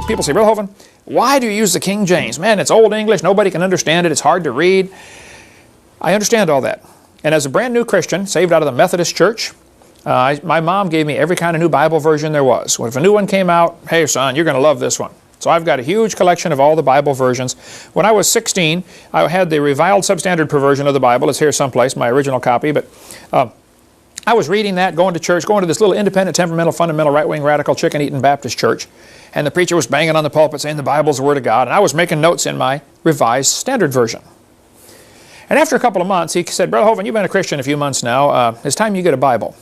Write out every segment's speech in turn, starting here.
people say, Brother Hovind, why do you use the King James? Man, it's Old English. Nobody can understand it. It's hard to read. I understand all that. And as a brand new Christian, saved out of the Methodist Church, my mom gave me every kind of new Bible version there was. If a new one came out, hey son, you're going to love this one. So I've got a huge collection of all the Bible versions. When I was 16, I had the reviled substandard version of the Bible. It's here someplace, my original copy. But I was reading that, going to church, going to this little independent, temperamental, fundamental, right-wing, radical, chicken-eating Baptist church. And the preacher was banging on the pulpit saying the Bible's the Word of God. And I was making notes in my revised standard version. And after a couple of months, he said, Brother Hovind, you've been a Christian a few months now. It's time you get a Bible.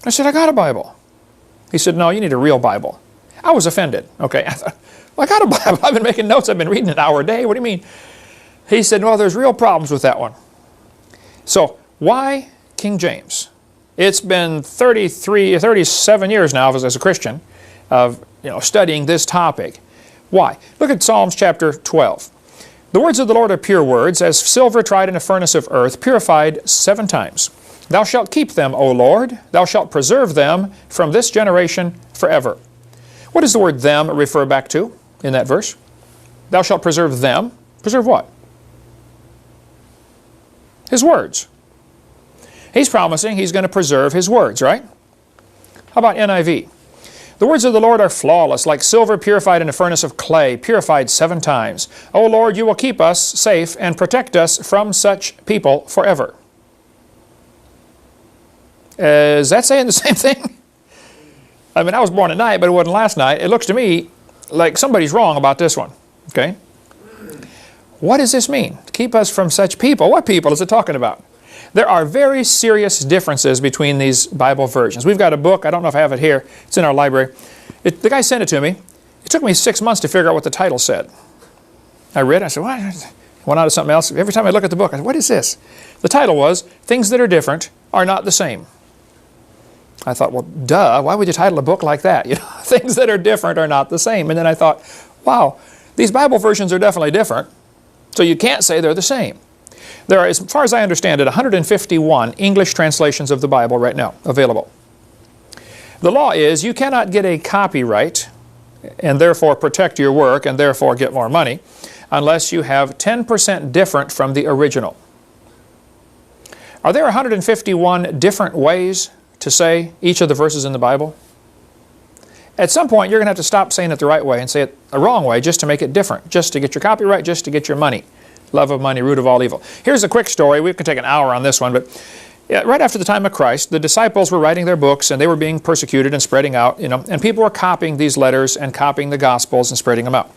I said, I got a Bible. He said, no, you need a real Bible. I was offended. Okay, I thought, well, I got a Bible. I've been making notes. I've been reading an hour a day. What do you mean? He said, well, there's real problems with that one. So why King James? It's been 37 years now as a Christian of studying this topic. Why? Look at Psalms chapter 12. The words of the Lord are pure words, as silver tried in a furnace of earth, purified 7 times. Thou shalt keep them, O Lord. Thou shalt preserve them from this generation forever. What does the word them refer back to in that verse? Thou shalt preserve them. Preserve what? His words. He's promising he's going to preserve his words, right? How about NIV? The words of the Lord are flawless, like silver purified in a furnace of clay, purified 7 times. O Lord, you will keep us safe and protect us from such people forever. Is that saying the same thing? I mean, I was born at night, but it wasn't last night. It looks to me like somebody's wrong about this one. Okay? What does this mean? To keep us from such people. What people is it talking about? There are very serious differences between these Bible versions. We've got a book. I don't know if I have it here. It's in our library. The guy sent it to me. It took me 6 months to figure out what the title said. I read it. I said, what? Went on to something else. Every time I look at the book, I said, what is this? The title was, Things That Are Different Are Not the Same. I thought, well, duh, why would you title a book like that? Things that are different are not the same. And then I thought, wow, these Bible versions are definitely different, so you can't say they're the same. There are, as far as I understand it, 151 English translations of the Bible right now available. The law is you cannot get a copyright and therefore protect your work and therefore get more money unless you have 10% different from the original. Are there 151 different ways to say each of the verses in the Bible? At some point, you're going to have to stop saying it the right way and say it a wrong way just to make it different, just to get your copyright, just to get your money. Love of money, root of all evil. Here's a quick story. We could take an hour on this one, but right after the time of Christ, the disciples were writing their books and they were being persecuted and spreading out, and people were copying these letters and copying the Gospels and spreading them out.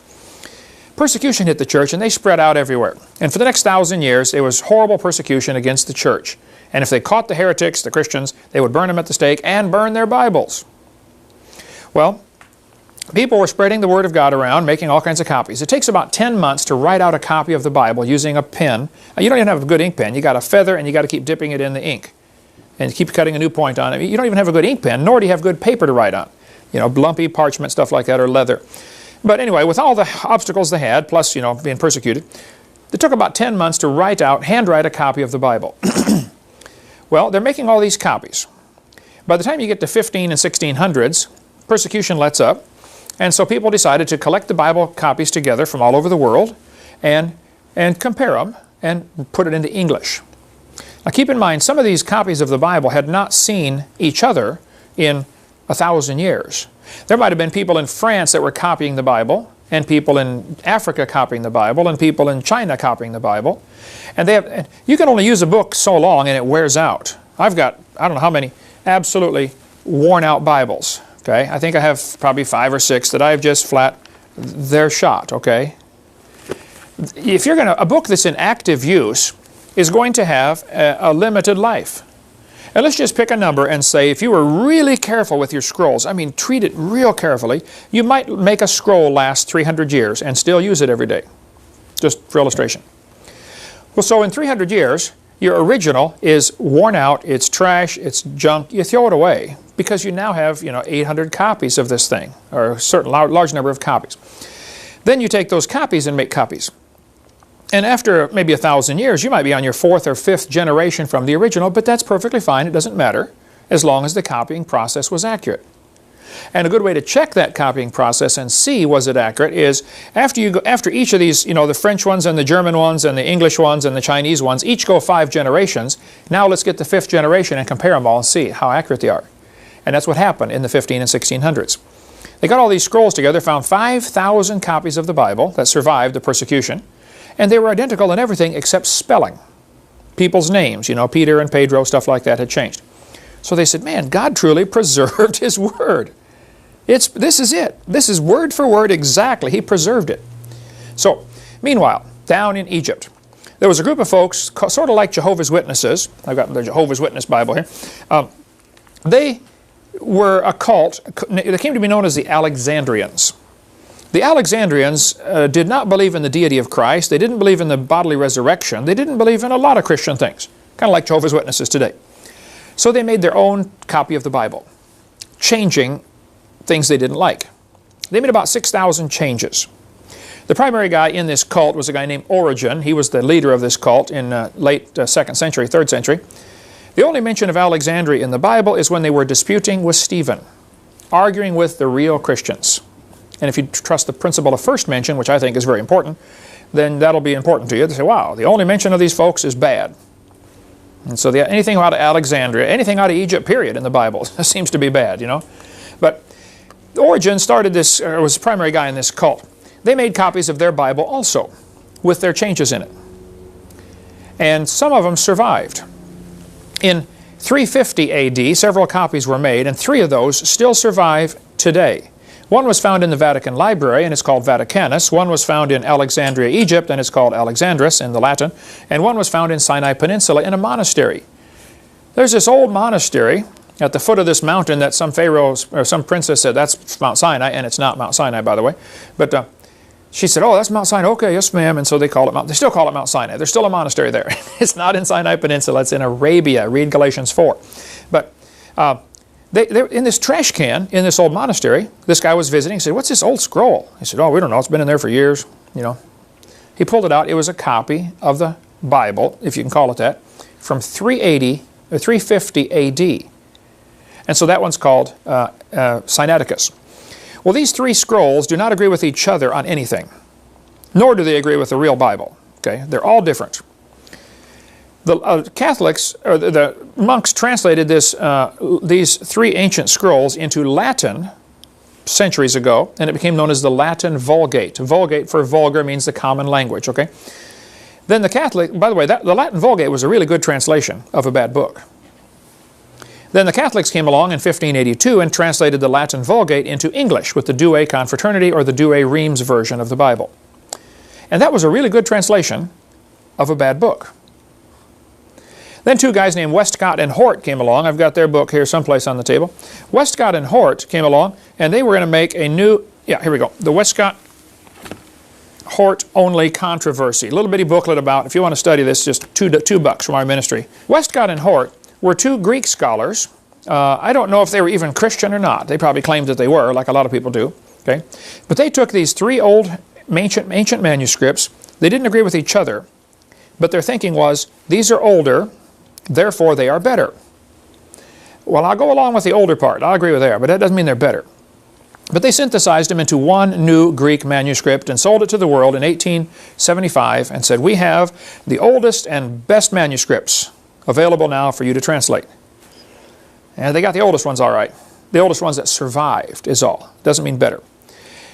Persecution hit the church and they spread out everywhere. And for the next 1,000 years, it was horrible persecution against the church. And if they caught the heretics, the Christians, they would burn them at the stake and burn their Bibles. Well, people were spreading the Word of God around, making all kinds of copies. It takes about 10 months to write out a copy of the Bible using a pen. You don't even have a good ink pen. You got a feather and you got to keep dipping it in the ink and keep cutting a new point on it. You don't even have a good ink pen, nor do you have good paper to write on. Lumpy parchment, stuff like that, or leather. But anyway, with all the obstacles they had, plus, being persecuted, it took about 10 months to handwrite a copy of the Bible. Well, they're making all these copies. By the time you get to 15 and 1600s, persecution lets up, and so people decided to collect the Bible copies together from all over the world and compare them and put it into English. Now keep in mind, some of these copies of the Bible had not seen each other in 1,000 years. There might have been people in France that were copying the Bible, and people in Africa copying the Bible, and people in China copying the Bible. And you can only use a book so long and it wears out. I've got, I don't know how many, absolutely worn out Bibles. Okay, I think I have probably 5 or 6 that I've just flat, they're shot, okay? If you're a book that's in active use is going to have a limited life. And let's just pick a number and say if you were really careful with your scrolls, I mean treat it real carefully, you might make a scroll last 300 years and still use it every day. Just for illustration. Well, so in 300 years, your original is worn out, it's trash, it's junk, you throw it away because you now have 800 copies of this thing, or a certain large number of copies. Then you take those copies and make copies. And after maybe 1,000 years, you might be on your 4th or 5th generation from the original, but that's perfectly fine. It doesn't matter as long as the copying process was accurate. And a good way to check that copying process and see was it accurate is after each of these, you know, the French ones and the German ones and the English ones and the Chinese ones, each go 5 generations. Now let's get the 5th generation and compare them all and see how accurate they are. And that's what happened in the 15 and 1600s. They got all these scrolls together, found 5,000 copies of the Bible that survived the persecution, and they were identical in everything except spelling. People's names, you know, Peter and Pedro, stuff like that had changed. So they said, man, God truly preserved His Word. This is it. This is word for word exactly. He preserved it. So, meanwhile, down in Egypt, there was a group of folks, sort of like Jehovah's Witnesses. I've got the Jehovah's Witness Bible here. They were a cult. They came to be known as the Alexandrians. The Alexandrians did not believe in the deity of Christ. They didn't believe in the bodily resurrection. They didn't believe in a lot of Christian things, kind of like Jehovah's Witnesses today. So they made their own copy of the Bible, changing things they didn't like. They made about 6,000 changes. The primary guy in this cult was a guy named Origen. He was the leader of this cult in late 2nd century, 3rd century. The only mention of Alexandria in the Bible is when they were disputing with Stephen, arguing with the real Christians. And if you trust the principle of first mention, which I think is very important, then that'll be important to you. They say, wow, the only mention of these folks is bad. And so anything out of Alexandria, anything out of Egypt, period, in the Bible seems to be bad, you know. But Origen started this, was the primary guy in this cult. They made copies of their Bible also, with their changes in it. And some of them survived. In 350 AD, several copies were made, and 3 of those still survive today. One was found in the Vatican Library, and it's called Vaticanus. One was found in Alexandria, Egypt, and it's called Alexandrus in the Latin. And one was found in Sinai Peninsula in a monastery. There's this old monastery at the foot of this mountain that some pharaoh or some princess said, that's Mount Sinai, and it's not Mount Sinai, by the way. But she said, oh, that's Mount Sinai. Okay, yes, ma'am. And so they call it they still call it Mount Sinai. There's still a monastery there. It's not in Sinai Peninsula. It's in Arabia. Read Galatians 4. But they're in this trash can in this old monastery. This guy was visiting. He said, what's this old scroll? He said, oh, we don't know. It's been in there for years. You know. He pulled it out. It was a copy of the Bible, if you can call it that, from 380 or 350 AD. And so that one's called Sinaiticus. Well, these 3 scrolls do not agree with each other on anything, nor do they agree with the real Bible. Okay? They're all different. The Catholics, or the monks, translated these 3 ancient scrolls into Latin centuries ago, and it became known as the Latin Vulgate. Vulgate for vulgar means the common language. Okay. Then the Catholic, by the way, the Latin Vulgate was a really good translation of a bad book. Then the Catholics came along in 1582 and translated the Latin Vulgate into English with the Douay Confraternity or the Douay-Rheims version of the Bible. And that was a really good translation of a bad book. Then 2 guys named Westcott and Hort came along. I've got their book here someplace on the table. Westcott and Hort came along, and they were going to make a new, here we go, the Westcott-Hort Only Controversy. A little bitty booklet about, if you want to study this, just $2 from our ministry. Westcott and Hort were 2 Greek scholars. I don't know if they were even Christian or not. They probably claimed that they were, like a lot of people do. Okay? But they took these 3 old ancient manuscripts. They didn't agree with each other, but their thinking was, these are older, therefore they are better. Well, I'll go along with the older part. I'll agree with that, but that doesn't mean they're better. But they synthesized them into one new Greek manuscript and sold it to the world in 1875 and said, we have the oldest and best manuscripts available now for you to translate. And they got the oldest ones all right. The oldest ones that survived is all. Doesn't mean better.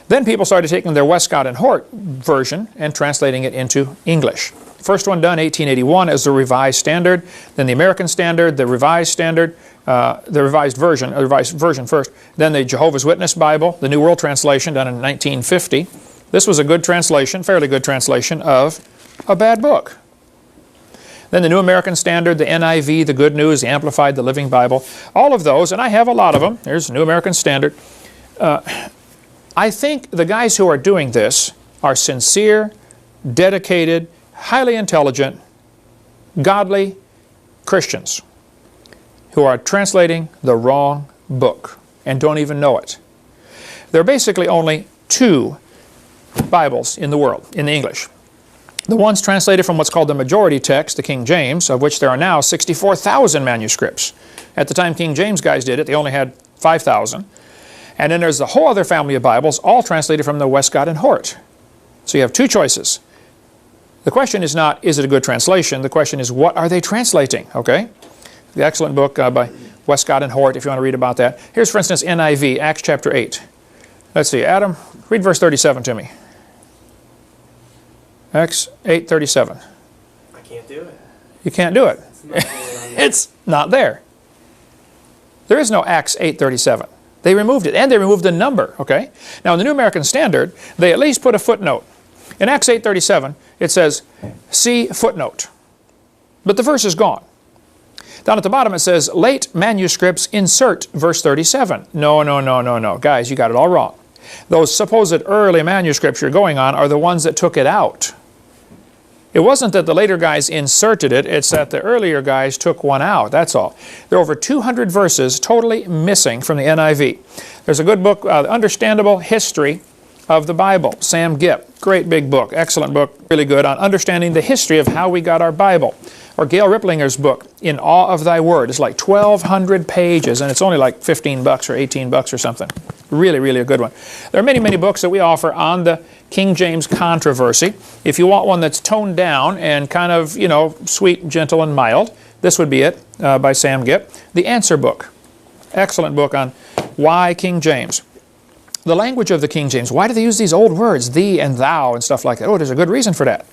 Then people started taking their Westcott and Hort version and translating it into English. First one done, 1881, as the Revised Standard, then the American Standard, the Revised Standard, the revised version first, then the Jehovah's Witness Bible, the New World Translation done in 1950. This was a good translation, fairly good translation of a bad book. Then the New American Standard, the NIV, the Good News, the Amplified, the Living Bible, all of those, and I have a lot of them. Here's the New American Standard. I think the guys who are doing this are sincere, dedicated, highly intelligent, godly Christians who are translating the wrong book and don't even know it. There are basically only 2 Bibles in the world, in the English. The one's translated from what's called the majority text, the King James, of which there are now 64,000 manuscripts. At the time King James guys did it, they only had 5,000. And then there's the whole other family of Bibles, all translated from the Westcott and Hort. So you have two choices. The question is not, is it a good translation? The question is, what are they translating? Okay? The excellent book by Westcott and Hort, if you want to read about that. Here's, for instance, NIV, Acts chapter 8. Let's see, Adam, read verse 37 to me. Acts 8:37. I can't do it. You can't do it. It's It's not not there. There is no Acts 8:37. They removed it, and they removed the number, okay? Now, in the New American Standard, they at least put a footnote. In Acts 8:37, it says, see footnote. But the verse is gone. Down at the bottom it says, late manuscripts insert verse 37. No, no, no, no, no. Guys, you got it all wrong. Those supposed early manuscripts you're going on are the ones that took it out. It wasn't that the later guys inserted it, it's that the earlier guys took one out, that's all. There are over 200 verses totally missing from the NIV. There's a good book, Understandable History of the Bible, Sam Gipp. Great big book, excellent book, really good on understanding the history of how we got our Bible. Or Gail Riplinger's book, In Awe of Thy Word. It's like 1,200 pages, and it's only like $15 or $18 or something. Really, really a good one. There are many, many books that we offer on the King James controversy. If you want one that's toned down and kind of, you know, sweet, gentle, and mild, this would be it, by Sam Gipp. The Answer Book. Excellent book on why King James. The language of the King James. Why do they use these old words, thee and thou and stuff like that? Oh, there's a good reason for that.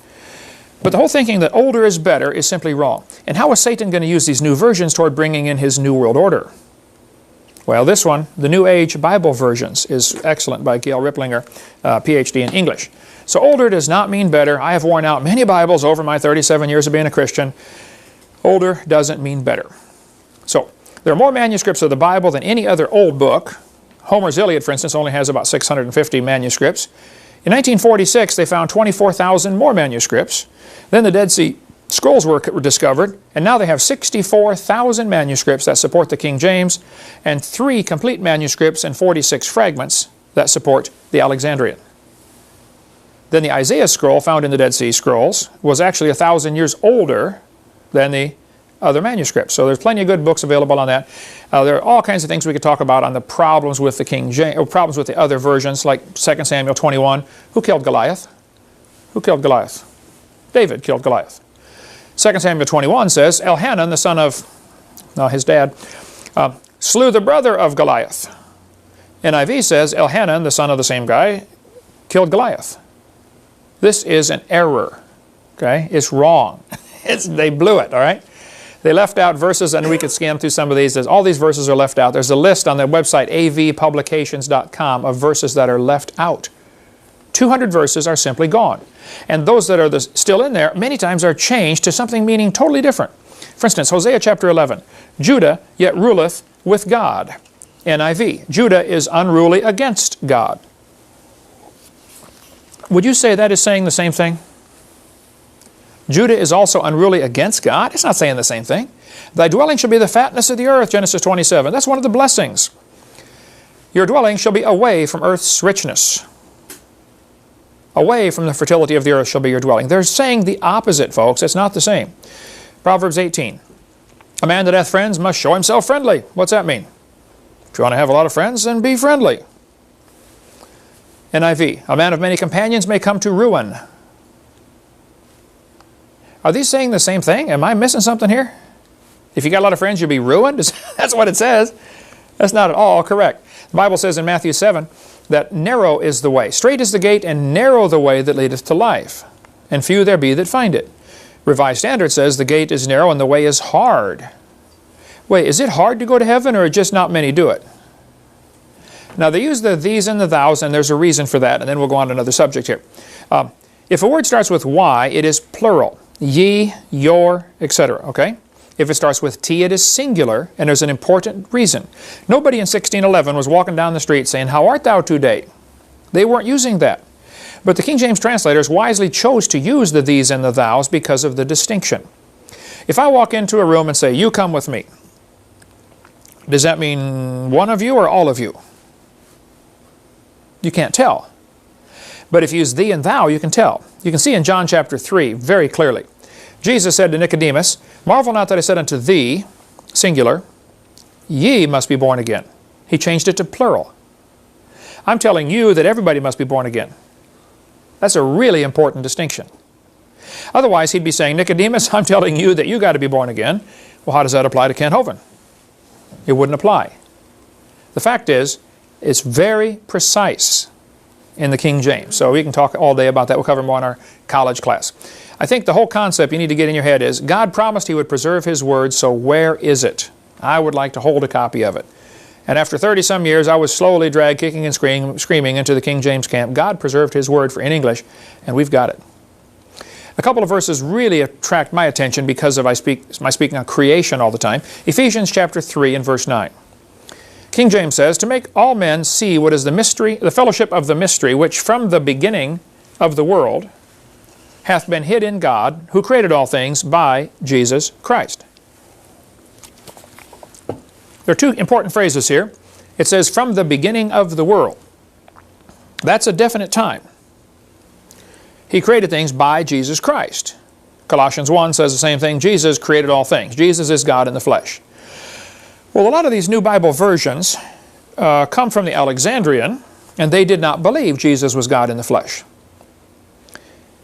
But the whole thinking that older is better is simply wrong. And how is Satan going to use these new versions toward bringing in his New World Order? Well, this one, the New Age Bible Versions, is excellent by Gail Riplinger, Ph.D. in English. So older does not mean better. I have worn out many Bibles over my 37 years of being a Christian. Older doesn't mean better. So there are more manuscripts of the Bible than any other old book. Homer's Iliad, for instance, only has about 650 manuscripts. In 1946, they found 24,000 more manuscripts. Then the Dead Sea Scrolls were discovered, and now they have 64,000 manuscripts that support the King James, and 3 complete manuscripts and 46 fragments that support the Alexandrian. Then the Isaiah scroll found in the Dead Sea Scrolls was actually 1,000 years older than the other manuscripts. So there's plenty of good books available on that. There are all kinds of things we could talk about on the problems with the King James, or problems with the other versions, like 2 Samuel 21. Who killed Goliath? Who killed Goliath? David killed Goliath. 2 Samuel 21 says, Elhanan, the son of his dad, slew the brother of Goliath. NIV says, Elhanan, the son of the same guy, killed Goliath. This is an error. Okay? It's wrong. They blew it, all right? They left out verses, and we could scan through some of these. All these verses are left out. There's a list on their website, avpublications.com, of verses that are left out. 200 verses are simply gone. And those that are still in there, many times are changed to something meaning totally different. For instance, Hosea chapter 11, Judah yet ruleth with God. NIV, Judah is unruly against God. Would you say that is saying the same thing? Judah is also unruly against God? It's not saying the same thing. Thy dwelling shall be the fatness of the earth, Genesis 27. That's one of the blessings. Your dwelling shall be away from earth's richness. Away from the fertility of the earth shall be your dwelling. They're saying the opposite, folks. It's not the same. Proverbs 18. A man that hath friends must show himself friendly. What's that mean? If you want to have a lot of friends, then be friendly. NIV. A man of many companions may come to ruin. Are these saying the same thing? Am I missing something here? If you got a lot of friends, you'll be ruined? That's what it says. That's not at all correct. The Bible says in Matthew 7 that narrow is the way. Straight is the gate, and narrow the way that leadeth to life. And few there be that find it. Revised Standard says the gate is narrow and the way is hard. Wait, is it hard to go to heaven, or just not many do it? Now they use the these and the thous, and there's a reason for that, and then we'll go on to another subject here. If a word starts with Y, it is plural. Ye, your, etc. Okay? If it starts with T, it is singular, and there's an important reason. Nobody in 1611 was walking down the street saying, "How art thou today?" They weren't using that. But the King James translators wisely chose to use the these and the thous because of the distinction. If I walk into a room and say, "You come with me," does that mean one of you or all of you? You can't tell. But if you use thee and thou, you can tell. You can see in John chapter 3 very clearly. Jesus said to Nicodemus, "Marvel not that I said unto thee," singular, "ye must be born again." He changed it to plural. I'm telling you that everybody must be born again. That's a really important distinction. Otherwise, he'd be saying, Nicodemus, I'm telling you that you got to be born again. Well, how does that apply to Kent Hovind? It wouldn't apply. The fact is, it's very precise in the King James. So we can talk all day about that. We'll cover more in our college class. I think the whole concept you need to get in your head is God promised He would preserve His Word, so where is it? I would like to hold a copy of it. And after 30-some years, I was slowly dragged kicking and screaming into the King James camp. God preserved His Word in English, and we've got it. A couple of verses really attract my attention because of my speaking on creation all the time. Ephesians chapter 3 and verse 9. King James says, to make all men see what is the mystery, the fellowship of the mystery, which from the beginning of the world hath been hid in God, who created all things by Jesus Christ. There are two important phrases here. It says, from the beginning of the world. That's a definite time. He created things by Jesus Christ. Colossians 1 says the same thing. Jesus created all things. Jesus is God in the flesh. Well, a lot of these new Bible versions come from the Alexandrian, and they did not believe Jesus was God in the flesh.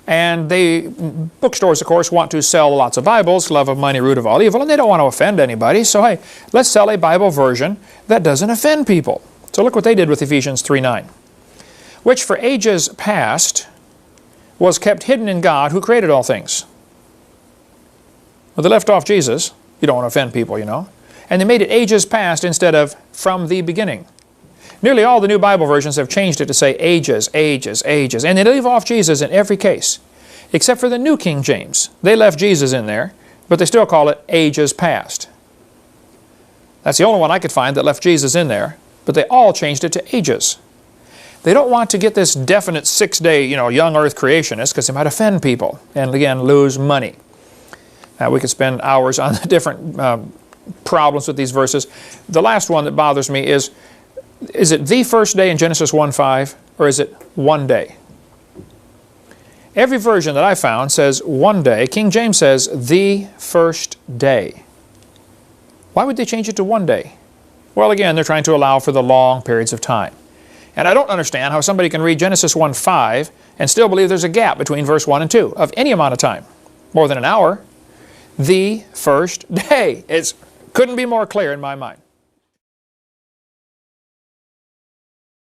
And bookstores, of course, want to sell lots of Bibles, love of money, root of all evil, and they don't want to offend anybody. So, hey, let's sell a Bible version that doesn't offend people. So look what they did with Ephesians 3:9. Which for ages past was kept hidden in God, who created all things. Well, they left off Jesus. You don't want to offend people, you know. And they made it ages past instead of from the beginning. Nearly all the new Bible versions have changed it to say ages, ages, ages. And they leave off Jesus in every case. Except for the New King James. They left Jesus in there, but they still call it ages past. That's the only one I could find that left Jesus in there, but they all changed it to ages. They don't want to get this definite 6-day, young earth creationist, because they might offend people and, again, lose money. We could spend hours on the different problems with these verses. The last one that bothers me is it the first day in Genesis 1:5, or is it one day? Every version that I found says one day. King James says the first day. Why would they change it to one day? Well, again, they're trying to allow for the long periods of time. And I don't understand how somebody can read Genesis 1:5 and still believe there's a gap between verse 1 and 2 of any amount of time. More than an hour. The first day. It couldn't be more clear in my mind.